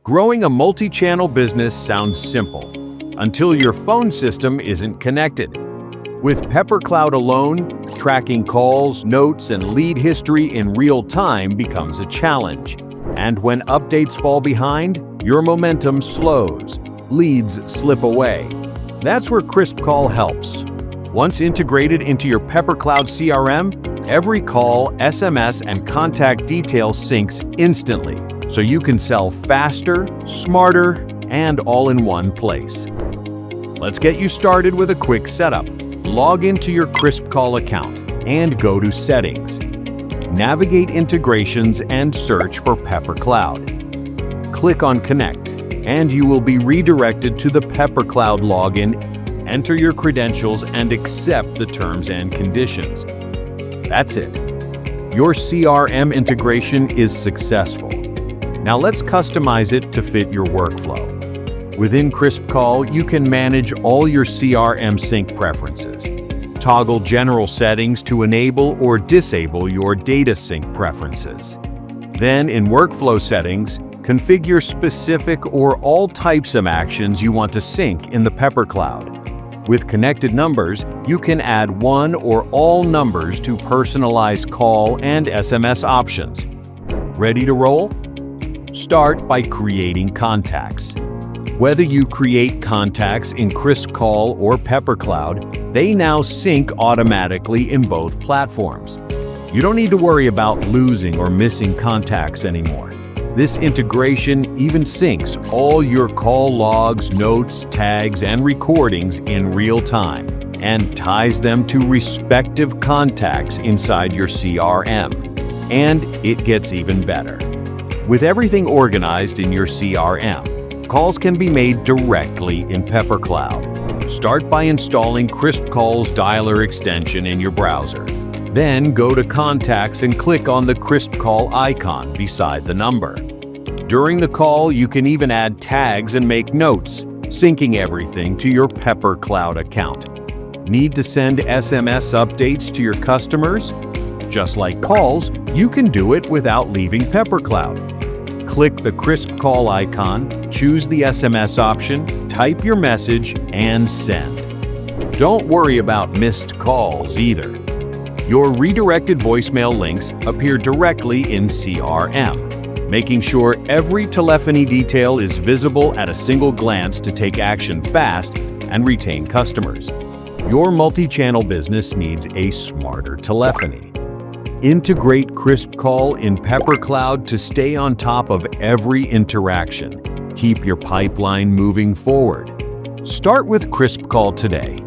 Growing a multi-channel business sounds simple, until your phone system isn't connected. With Pepper Cloud alone, tracking calls, notes, and lead history in real time becomes a challenge. And when updates fall behind, your momentum slows, leads slip away. That's where KrispCall helps. Once integrated into your Pepper Cloud CRM, every call, SMS, and contact detail syncs instantly, so you can sell faster, smarter, and all in one place. Let's get you started with a quick setup. Log into your KrispCall account and go to Settings. Navigate Integrations and search for Pepper Cloud. Click on Connect, and you will be redirected to the Pepper Cloud login. Enter your credentials and accept the terms and conditions. That's it. Your CRM integration is successful. Now let's customize it to fit your workflow. Within KrispCall, you can manage all your CRM sync preferences. Toggle general settings to enable or disable your data sync preferences. Then in workflow settings, configure specific or all types of actions you want to sync in the Pepper Cloud. With connected numbers, you can add one or all numbers to personalize call and SMS options. Ready to roll? Start by creating contacts. Whether you create contacts in KrispCall or Pepper Cloud, they now sync automatically in both platforms. You don't need to worry about losing or missing contacts anymore. This integration even syncs all your call logs, notes, tags, and recordings in real time and ties them to respective contacts inside your CRM. And it gets even better. With everything organized in your CRM, calls can be made directly in Pepper Cloud. Start by installing KrispCall's dialer extension in your browser. Then go to Contacts and click on the KrispCall icon beside the number. During the call, you can even add tags and make notes, syncing everything to your Pepper Cloud account. Need to send SMS updates to your customers? Just like calls, you can do it without leaving Pepper Cloud. Click the KrispCall icon, choose the SMS option, type your message, and send. Don't worry about missed calls either. Your redirected voicemail links appear directly in CRM, making sure every telephony detail is visible at a single glance to take action fast and retain customers. Your multi-channel business needs a smarter telephony. Integrate KrispCall in Pepper Cloud to stay on top of every interaction. Keep your pipeline moving forward. Start with KrispCall today.